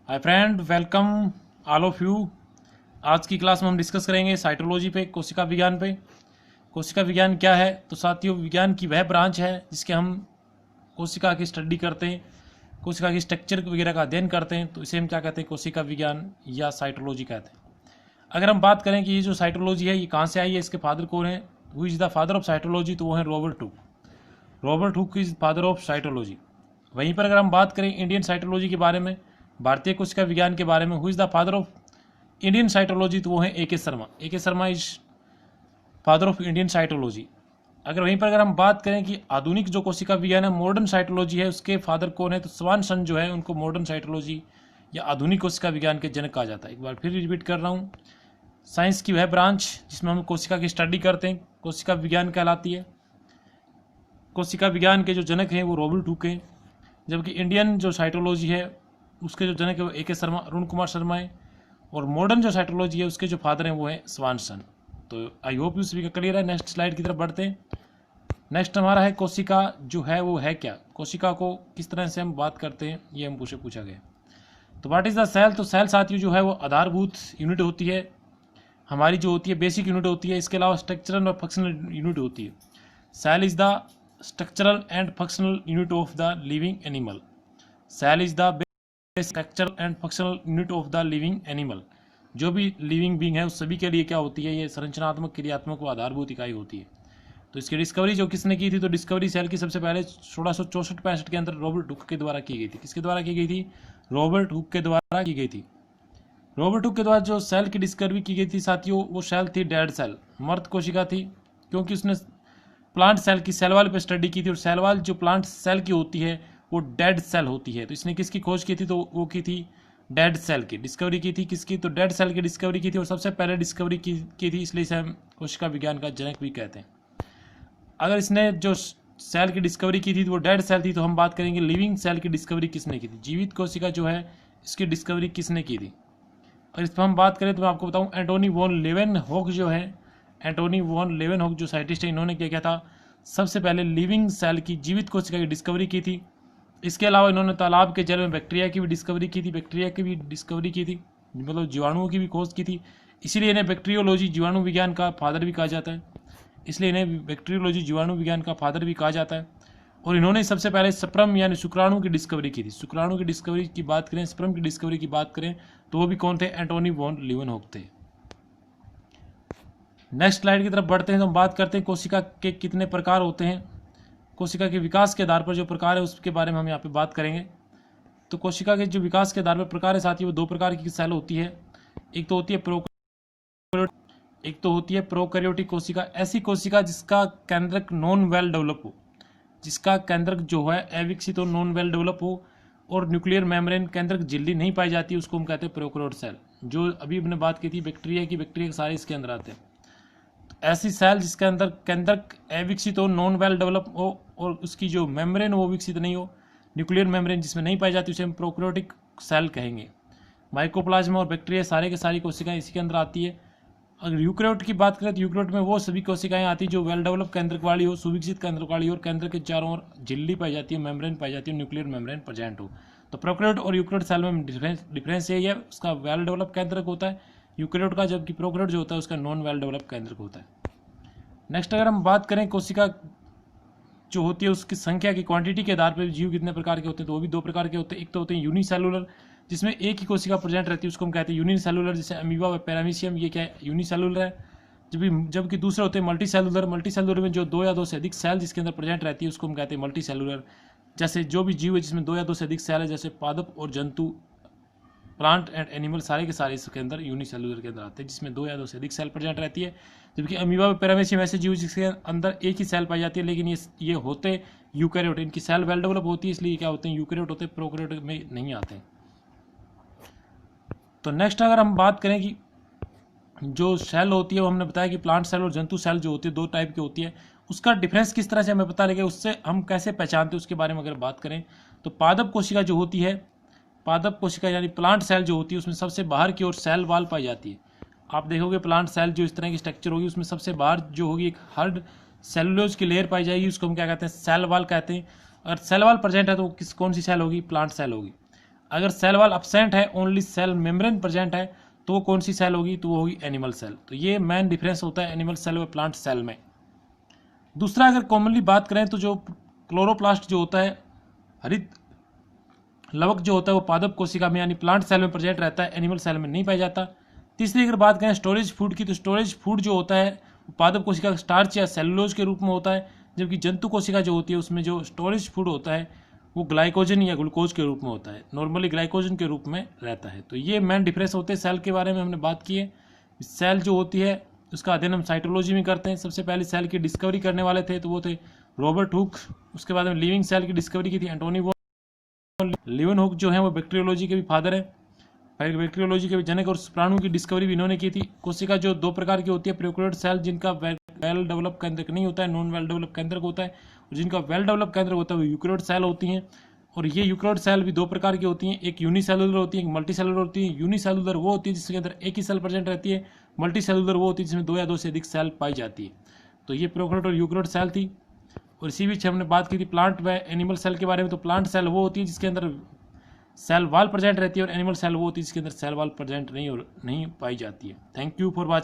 Hi friend, welcome all of you. आज की class में हम डिस्कस करेंगे साइटोलॉजी पे, कोशिका विज्ञान पे। कोशिका विज्ञान क्या है? तो साथियों, विज्ञान की वह ब्रांच है जिसके हम कोशिका की स्टडी करते हैं, कोशिका की स्ट्रक्चर वगैरह का अध्ययन करते हैं। तो इसे हम क्या कहते हैं? कोशिका विज्ञान या साइटोलॉजी कहते हैं। अगर हम बात करें कि ये जो साइटोलॉजी है ये कहाँ से आई है, इसके फादर कौन है, who is the father of cytology, तो वो है Robert Hooke. Robert Hooke is father of cytology. वहीं पर अगर हम बात करें इंडियन साइटोलॉजी के बारे में, भारतीय कोशिका विज्ञान के बारे में, who is the father of Indian cytology, तो वो है ए के शर्मा। ए के Sharma is father of Indian cytology. अगर हम बात करें कि आधुनिक जो कोशिका विज्ञान है, मॉडर्न साइटोलॉजी है, उसके फादर कौन है, तो स्वानसन जो है उनको मॉडर्न साइटोलॉजी या आधुनिक कोशिका विज्ञान के जनक कहा जाता है। एक बार फिर रिपीट कर रहा हूँ, साइंस की वह ब्रांच जिसमें हम कोशिका की स्टडी करते हैं, कोशिका विज्ञान कहलाती है। कोशिका विज्ञान के जो जनक हैं वो रॉबर्ट हुक हैं, जबकि इंडियन जो साइटोलॉजी है उसके जो जनक है वो ए के शर्मा, अरुण कुमार शर्मा है। और मॉडर्न जो साइटोलॉजी है उसके जो फादर हैं वो है स्वानसन। तो आई होप यू सभी का क्लियर है। नेक्स्ट स्लाइड की तरफ बढ़ते हैं। नेक्स्ट हमारा है कोशिका जो है वो है क्या, कोशिका को किस तरह से हम बात करते हैं, ये हम पूछा गया। तो व्हाट इज द सेल? तो सेल साथियों जो है वो आधारभूत यूनिट होती है, हमारी जो होती है बेसिक यूनिट होती है। इसके अलावा स्ट्रक्चरल और फंक्शनल यूनिट होती है। Cell is the structural and functional unit of the living animal. Cell is the structural and functional unit of the living animal. जो भी लिविंग बींग है उस सभी के लिए क्या होती है? ये संरचनात्मक, क्रियात्मक व आधारभूत इकाई होती है। तो इसकी डिस्कवरी जो किसने की थी? तो डिस्कवरी सेल की सबसे पहले 1664-65 के अंदर रॉबर्ट हुक के द्वारा की गई थी। किसके द्वारा की गई थी? रॉबर्ट हुक के द्वारा की गई थी। रॉबर्ट हुक के द्वारा जो सेल की डिस्कवरी की गई थी साथियों, वो सेल थी डेड सेल, मृत कोशिका थी, क्योंकि उसने प्लांट सेल की सेल वाल पे स्टडी की थी। और सेल वाल जो प्लांट सेल की होती है वो डेड सेल होती है। तो इसने किसकी खोज की थी? तो वो की थी डेड सेल की डिस्कवरी की थी। किसकी? तो डेड सेल की डिस्कवरी की थी, और सबसे पहले डिस्कवरी की थी, इसलिए इसे हम कोशिका विज्ञान का जनक भी कहते हैं। अगर इसने जो सेल की डिस्कवरी की थी तो वो डेड सेल थी, तो हम बात करेंगे लिविंग सेल की डिस्कवरी किसने की थी, जीवित कोशिका जो है इसकी डिस्कवरी किसने की थी। और इस पर हम बात करें तो मैं आपको बताऊं, एंटोनी वॉन लेवेनहॉक जो है, एंटोनी वॉन लेवेनहॉक जो साइंटिस्ट है, इन्होंने क्या किया था? सबसे पहले लिविंग सेल की, जीवित कोशिका की डिस्कवरी की थी। इसके अलावा इन्होंने तालाब के जल में बैक्टीरिया की भी डिस्कवरी की थी, बैक्टीरिया की भी डिस्कवरी की थी, मतलब जीवाणुओं की भी खोज की थी। इसीलिए इन्हें बैक्टीरियोलॉजी, जीवाणु विज्ञान का फादर भी कहा जाता है। इसलिए इन्हें बैक्टीरियोलॉजी, जीवाणु विज्ञान का फादर भी कहा जाता है। और इन्होंने सबसे पहले स्पर्म यानी शुक्राणु की डिस्कवरी की थी। शुक्राणु की डिस्कवरी की बात करें, स्पर्म की डिस्कवरी की बात करें, तो वो भी कौन थे? एंटोनी वॉन लीवेनहॉक थे। नेक्स्ट स्लाइड की तरफ बढ़ते हैं तो हम बात करते हैं कोशिका के कितने प्रकार होते हैं। कोशिका के विकास के आधार पर जो प्रकार है उसके बारे में हम यहाँ पे बात करेंगे। तो कोशिका के जो विकास के आधार पर प्रकार है साथियों, वो दो प्रकार की सेल होती है। एक तो होती है प्रोकैरियोटिक कोशिका। ऐसी कोशिका जिसका केंद्रक नॉन वेल डेवलप हो, जिसका केंद्रक जो है अविकसित हो, नॉन वेल डेवलप हो, और न्यूक्लियर मेम्ब्रेन केंद्रक झिल्ली नहीं पाई जाती, उसको हम कहते हैं प्रोकैरियोट सेल। जो अभी हमने बात की थी बैक्टीरिया की, बैक्टीरिया के सारे इसके अंदर आते हैं। तो ऐसी सेल जिसके अंदर केंद्रक अविकसित हो, नॉन वेल डेवलप हो, और उसकी जो मेम्ब्रेन हो वो विकसित नहीं हो, न्यूक्लियर मेम्ब्रेन जिसमें नहीं पाई जाती, उसे हम प्रोकैरियोटिक सेल कहेंगे। माइकोप्लाज्मा और बैक्टीरिया सारे के सारी कोशिकाएं इसी के अंदर आती है। अगर यूकैरियोट की बात करें तो यूकैरियोट में वो सभी कोशिकाएं आती जो वेल डेवलप केंद्रक वाली हो, सुविकसित केंद्रक वाली हो, और केंद्र के चारों ओर झिल्ली पाई जाती है, मेम्ब्रेन पाई जाती है, न्यूक्लियर मेम्ब्रेन प्रेजेंट हो। तो प्रोकैरियोट और यूकैरियोट सेल में डिफरेंस यही है, उसका वेल डेवलप केंद्रक होता है यूकैरियोट का, जबकि प्रोकैरियोट जो होता है उसका नॉन वेल डेवलप केंद्रक होता है। नेक्स्ट अगर हम बात करें कोशिका जो होती है उसकी संख्या की, क्वांटिटी के आधार पर जीव कितने प्रकार के होते हैं, तो वो भी दो प्रकार के होते हैं। एक तो होते हैं यूनिसेलुलर, जिसमें एक ही कोशिका प्रेजेंट रहती है, उसको हम कहते हैं यूनिसेलुलर, जैसे अमीबा व पैरामीशियम, ये क्या है? यूनिसेलुलर है। जबकि दूसरे होते हैं मल्टी सेलुलर में जो दो या दो से अधिक सेल जिसके अंदर प्रेजेंट रहती है उसको हम कहते हैं मल्टी सेलुलर। जैसे जो भी जीव है जिसमें दो या दो से अधिक सेल है, जैसे पादप और जंतु, प्लांट एंड एनिमल, सारे के सारे इसके अंदर यूनिसेलुलर के अंदर आते हैं, जिसमें दो या दो से अधिक सेल प्रेजेंट रहती है। जबकि अमीबा व पैरामीशियम ऐसे जीव जिसके अंदर एक ही सेल पाई जाती है, लेकिन ये होते यूकैरियोट, इनकी सेल वेल डेवलप होती है, इसलिए क्या होते हैं? यूकैरियोट होते हैं, प्रोकैरियोट में नहीं आते। तो नेक्स्ट अगर हम बात करें कि जो सेल होती है, वो हमने बताया कि प्लांट सेल और जंतु सेल जो होती है दो टाइप की होती है। उसका डिफरेंस किस तरह से हमें पता लगे, उससे हम कैसे पहचानते हैं, उसके बारे में अगर बात करें तो पादप कोशिका जो होती है, पादप कोशिका यानी प्लांट सेल जो होती है, उसमें सबसे बाहर की ओर सेल वाल पाई जाती है। आप देखोगे प्लांट सेल जो इस तरह की स्ट्रक्चर होगी, उसमें सबसे बाहर जो होगी एक हार्ड सेलुलोज की लेयर पाई जाएगी, उसको हम क्या कहते हैं? सेल वाल कहते हैं। अगर सेल वाल प्रेजेंट है तो कौन सी सेल होगी? प्लांट सेल होगी। अगर सेल वॉल एब्सेंट है, ओनली सेल मेम्ब्रेन प्रेजेंट है, तो वो कौन सी सेल होगी? तो वो होगी एनिमल सेल। तो ये मेन डिफरेंस होता है एनिमल सेल व प्लांट सेल में। दूसरा अगर कॉमनली बात करें तो जो क्लोरोप्लास्ट जो होता है, हरित लवक जो होता है, वो पादप कोशिका में यानी प्लांट सेल में प्रेजेंट रहता है, एनिमल सेल में नहीं पाया जाता। तीसरी अगर बात करें स्टोरेज फूड की, तो स्टोरेज फूड जो होता है वो पादप कोशिका का स्टार्च या सेलुलोज के रूप में होता है, जबकि जंतु कोशिका जो होती है उसमें जो स्टोरेज फूड होता है वो ग्लाइकोजन या ग्लूकोज के रूप में होता है, नॉर्मली ग्लाइकोजन के रूप में रहता है। तो ये मेन डिफरेंस होते हैं। सेल के बारे में हमने बात की है। सेल जो होती है उसका अध्ययन हम साइटोलॉजी में करते हैं। सबसे पहले सेल की डिस्कवरी करने वाले थे तो वो थे रॉबर्ट हुक। उसके बाद में लिविंग सेल की डिस्कवरी की थी एंटोनी वॉन। लिवेनहुक जो है वो बैक्टीरियोलॉजी के भी फादर है, बैक्टीरियोलॉजी के भी जनक, और शुक्राणु की डिस्कवरी भी इन्होंने की थी। कोशिका जो दो प्रकार की होती है, प्रोकैरियोट सेल जिनका वेल डेवलप केंद्रक नहीं होता है, नॉन वेल डेवलप केंद्रक होता है, और जिनका वेल डेवलप केंद्रक होता है वो यूकैरियोट सेल होती हैं। और ये यूकैरियोट सेल भी दो प्रकार की होती हैं, एक यूनिसेलुलर होती है, एक मल्टी सेलुलर होती है। यूनिसेलुलर वो होती है जिसके अंदर एक ही सेल प्रेजेंट रहती है, मल्टी सेलुलर वो होती है जिसमें दो या दो से अधिक सेल पाई जाती है। तो ये प्रोकैरियोट और यूकैरियोट सेल थी। और इसी बीच हमने बात की थी प्लांट व एनिमल सेल के बारे में। तो प्लांट सेल वो होती है जिसके अंदर सेल वॉल प्रेजेंट रहती है, और एनिमल सेल वो होती है जिसके अंदर सेल वॉल प्रेजेंट नहीं पाई जाती है। Thank you for watching.